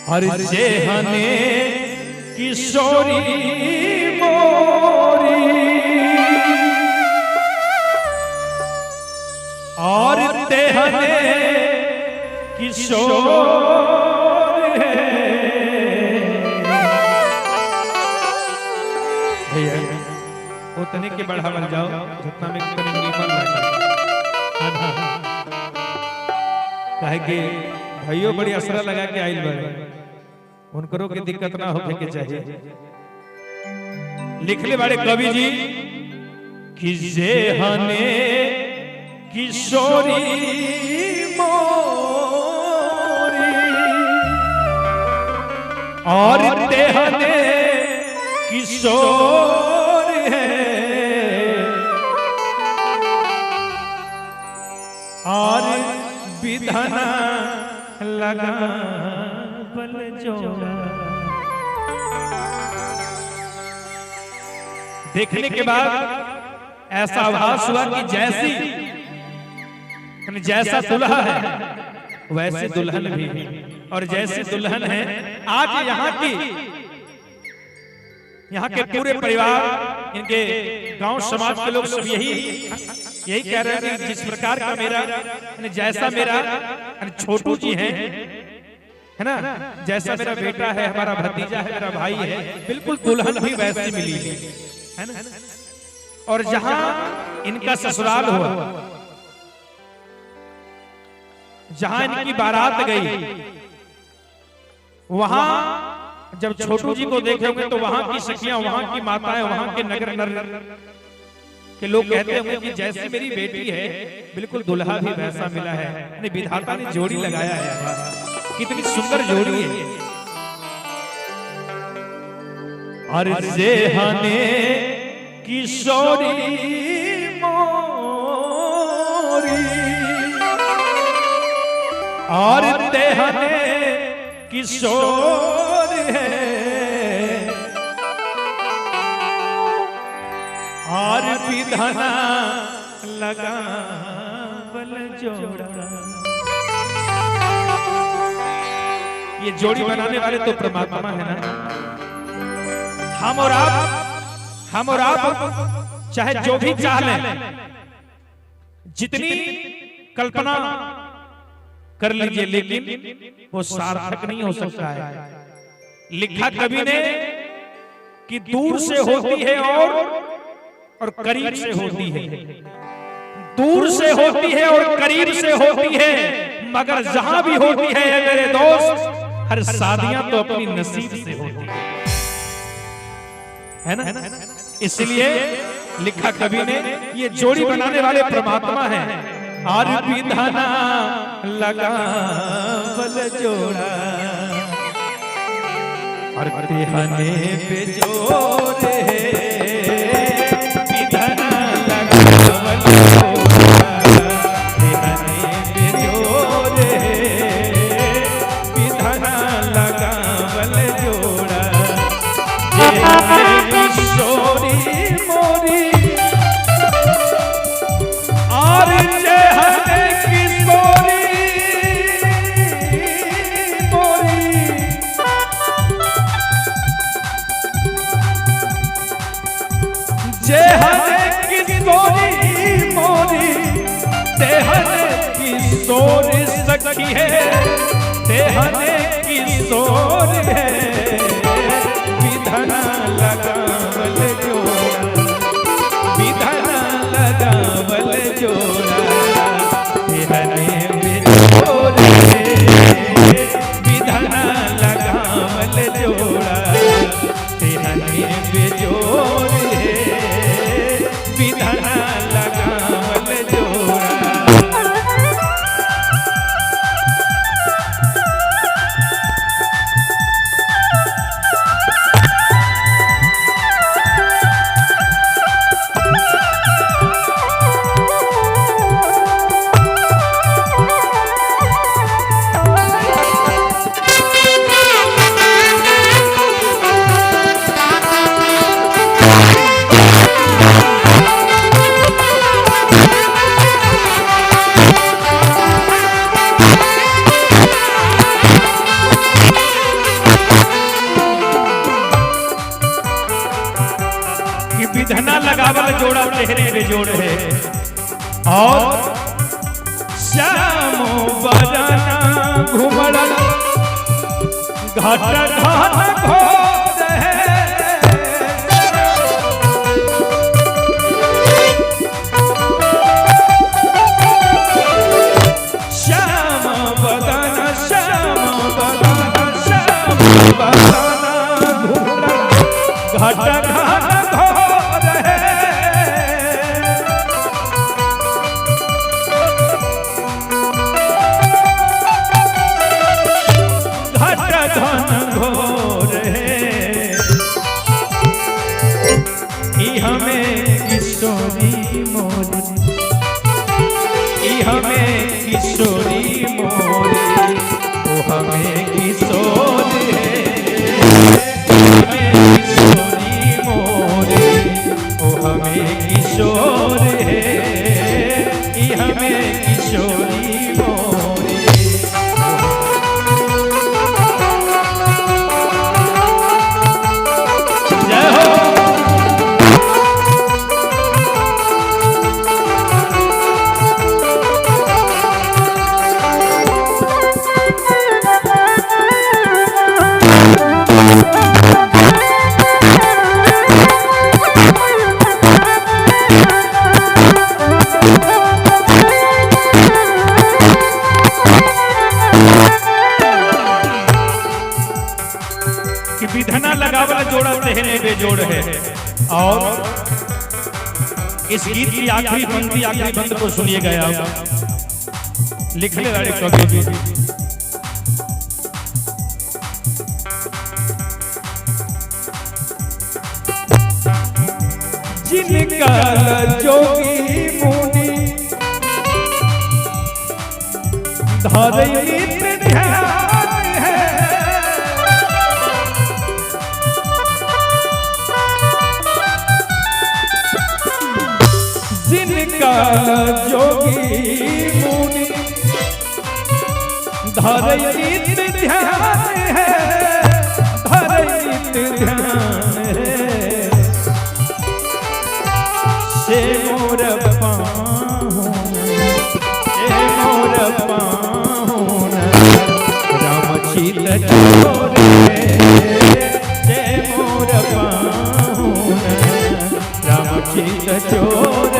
हर जेहने किशोरी मोरी और तेहने किशोर है। भैया उतने के बढ़ावल जाओ जितना में करीब नीमन लगे। काहे कि भाइयों बड़ी असरा लगा के आइल बा, उनकरो के दिक्कत ना होके के चाहिए। लिखले बड़े कवि जी कि जेहने किशोरी मोरी और तेहने किशोर है और विधना लगा बल जोड़ा। देखने के बाद ऐसा आभास हुआ कि जैसा दुल्हा है वैसे दुल्हन भी है और जैसे दुल्हन है। आज यहाँ के पूरे परिवार, इनके गांव समाज के लोग सब यही कह रहे हैं कि जिस प्रकार का मेरा जैसा मेरा छोटू जी है ना, जैसा मेरा बेटा है, हमारा भतीजा है, मेरा भाई है, बिल्कुल दुल्हन भी वैसी मिली है ना। और जहां इनका ससुराल हुआ, जहां इनकी बारात गई, वहां जब छोटू जी को देखेंगे तो वहां की सखियां, वहां की माताएं, वहां के नगर नर के लोग कहते होंगे कि जैसी मेरी बेटी है बिल्कुल दुल्हा भी वैसा मिला है। विधाता ने जोड़ी लगाया है, कितनी सुंदर जोड़ी है। और जेहने किशोरी मोरी और तेहने किशोर है और विधना लगा बल जोड़ा। ये जोड़ी बनाने वाले तो परमात्मा है ना। हम और आप चाहे जो भी चाह लें, जितनी कल्पना कर लीजिए, लेकिन वो सार्थक नहीं हो सकता है। लिखा कवि ने कि दूर से होती है और करीब से होती है, दूर से होती है और करीब से होती है, मगर जहां भी होती है मेरे दोस्त, हर शादियां तो अपनी नसीब से होती है ना। इसलिए लिखा कवि ने ये जोड़ी बनाने वाले परमात्मा हैं। और विधना लगा बल जोड़ा और तेहने पे जोड़े, विधना लगा बल जोड़ा, तेहने पे जोड़े, विधना लगा बल जोड़ा। किशोरी मोरी और जेहने किशोरी मोरी, जेहने किशोरी मोरी, तेहने किशोरी सखी है, तेहने किशोर है, विधना लगा बल जोड़ा, विधना लगा बल जोड़ा, तेहने बेजोड़ है, विधना लगा बल जोड़ा, तेहने बेजोड़ है, विधना लगा बल जोड़ा। जोड़ा तेरे बेजोड़ है। और श्याम बरना घुमड़ घाट घाट घोर है। श्याम बदन श्याम बदन श्याम बदन घुमड़ घाट घाट घोर है। घोर है हमें किशोरी मोरी, हमें किशोरी मोरी, ओ हमें किशोर है। हमें किशोरी मोरी, ओ हमें किशोर है। हमें किशोरी मोरी। विधना लगावल जोड़ा तेहरे बेजोड़ है। और इस गीत की आखिरी बंद को सुनिए गया लिखने वाले कवि जी। जिनका जोगी मुनि धरई ध्यान है। जिनका जोगी मुनि धरई ध्यान है, धरई ध्यान है। से मोर पाहुन राम चीत चोर है। से मोर पाहुन राम चीत चोर